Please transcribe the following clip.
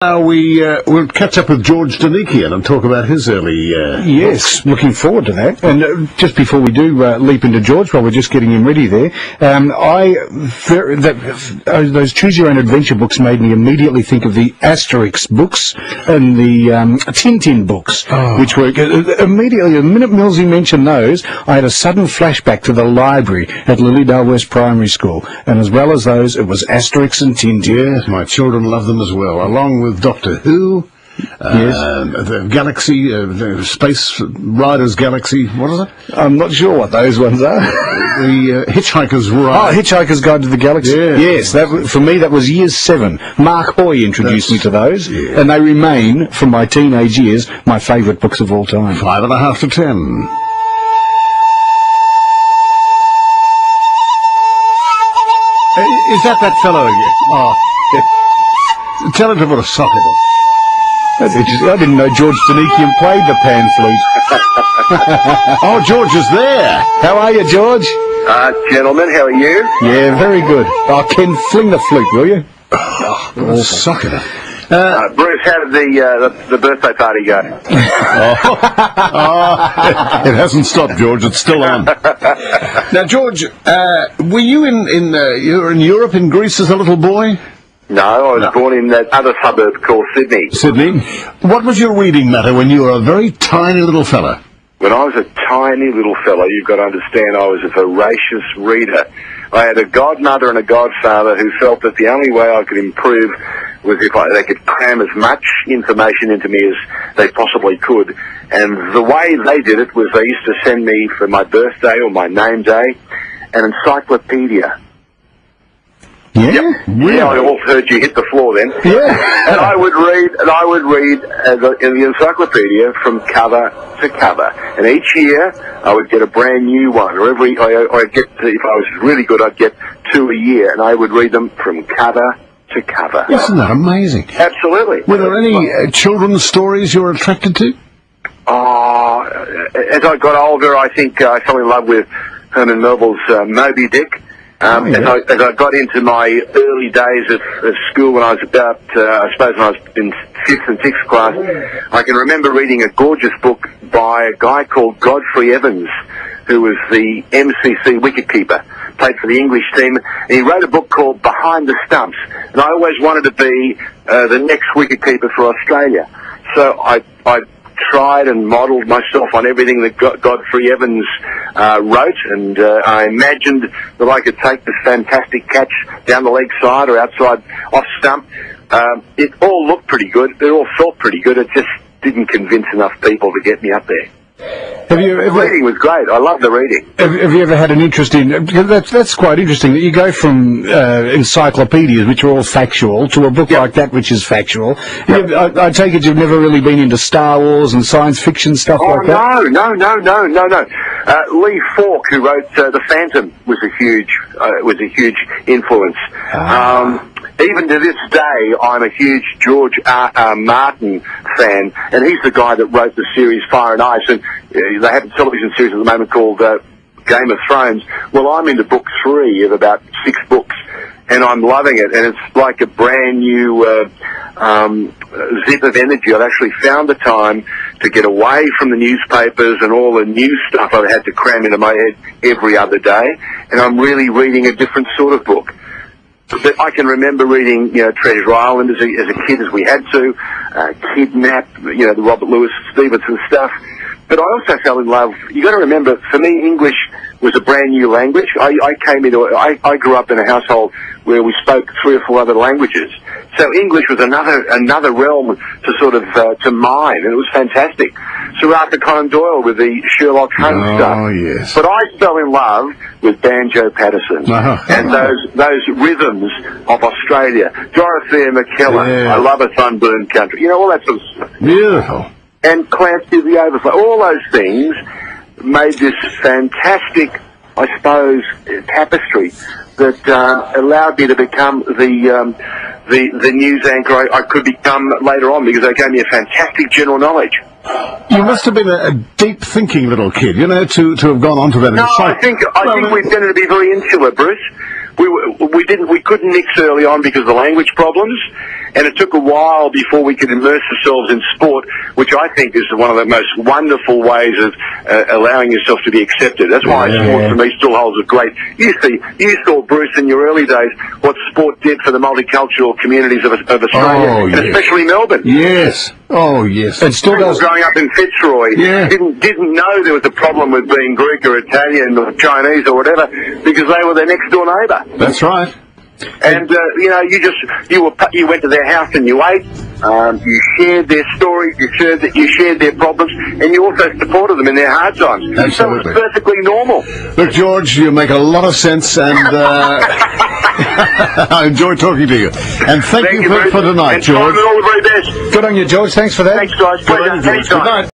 We'll catch up with George Donikian and talk about his early Yes, books. looking forward to that. And just before we do leap into George, while we're just getting him ready there, those Choose Your Own Adventure books made me immediately think of the Asterix books and the Tintin books, which were immediately, the minute Millsy mentioned those, I had a sudden flashback to the library at Lilydale West Primary School. And as well as those, it was Asterix and Tintin. Yes, my children love them as well, along with Doctor Who, the Galaxy, the Space Riders Galaxy, what is it? I'm not sure what those ones are. The Hitchhiker's Ride. Oh, Hitchhiker's Guide to the Galaxy. Yeah. Yes, for me that was year 7. Mark Hoy introduced me to those, and they remain, from my teenage years, my favourite books of all time. 5.5 to 10. Is that fellow again? Oh, tell him to put a sock in it. That's interesting. I didn't know George Donikian played the pan flute. Oh, George is there. How are you, George? Gentlemen, how are you? Yeah, very good. Oh, Ken, fling the flute, will you? Put a sock in it. Bruce, how did the birthday party go? It hasn't stopped, George. It's still on. Now, George, were you you were in Europe, in Greece, as a little boy? No, I was born in that other suburb called Sydney. Sydney. What was your reading matter when you were a very tiny little fella? When I was a tiny little fellow, you've got to understand, I was a voracious reader. I had a godmother and a godfather who felt that the only way I could improve was if they could cram as much information into me as they possibly could. And the way they did it was they used to send me for my birthday or my name day an encyclopedia. Yeah, yep. really? Yeah, I all heard you hit the floor then. Yeah. And I would read in the encyclopedia from cover to cover. And each year I would get a brand new one. Or I'd get, if I was really good, I'd get 2 a year, and I would read them from cover to cover. Isn't that amazing? Absolutely. Were there any children's stories you were attracted to? As I got older, I think I fell in love with Herman Melville's Moby Dick. As I got into my early days of school, when I was about, I suppose when I was in 5th and 6th class, I can remember reading a gorgeous book by a guy called Godfrey Evans, who was the MCC wicketkeeper, played for the English team, and he wrote a book called Behind the Stumps. And I always wanted to be the next wicketkeeper for Australia. So I tried and modelled myself on everything that Godfrey Evans wrote, and I imagined that I could take this fantastic catch down the leg side or outside off stump. It all looked pretty good. It all felt pretty good. It just didn't convince enough people to get me up there. Have you The reading was great. I love the reading. Have you ever had an interest in... That's quite interesting, that you go from encyclopedias, which are all factual, to a book like that, which is factual. Yep. I take it you've never really been into Star Wars and science fiction stuff like that? No. Lee Falk, who wrote The Phantom, was a huge influence. Even to this day, I'm a huge George R.R. Martin fan, and he's the guy that wrote the series Fire and Ice, and they have a television series at the moment called Game of Thrones. Well, I'm into book 3 of about 6 books, and I'm loving it, and it's like a brand new zip of energy. I've actually found the time to get away from the newspapers and all the new stuff I've had to cram into my head every other day, and I'm really reading a different sort of book. But I can remember reading, Treasure Island as a kid, as we had to, Kidnap, the Robert Louis Stevenson stuff. But I also fell in love. You got to remember, for me, English was a brand new language. I grew up in a household where we spoke 3 or 4 other languages. So English was another realm to sort of to mine, and it was fantastic. Sir Arthur Conan Doyle with the Sherlock Holmes stuff. Oh yes. But I fell in love with Banjo Patterson and those rhythms of Australia. Dorothea McKellar. Yeah. I love a sunburned country. All that sort of stuff. Beautiful. And Clancy the Overflow. All those things made this fantastic, I suppose, tapestry that allowed me to become the news anchor I could become later on, because they gave me a fantastic general knowledge. You must have been a deep-thinking little kid, to have gone on to that. No, I think we tended to be very insular, Bruce. We couldn't mix early on because of the language problems, and it took a while before we could immerse ourselves in sport, which I think is one of the most wonderful ways of allowing yourself to be accepted. That's why sport for me still holds a great... You saw, Bruce, in your early days, what sport did for the multicultural communities of Australia, and especially Melbourne. Yes. Oh, yes. It still does. Growing up in Fitzroy didn't know there was a problem with being Greek or Italian or Chinese or whatever, because they were their next door neighbour. That's right. And you went to their house and you ate. You shared their stories. You shared their problems, and you also supported them in their hard times. Absolutely. So it was perfectly normal. Look, George, you make a lot of sense, and I enjoy talking to you. And thank you for tonight, and George. Simon, all the very best. Good on you, George. Thanks for that. Thanks, guys. Pleasure. Good night.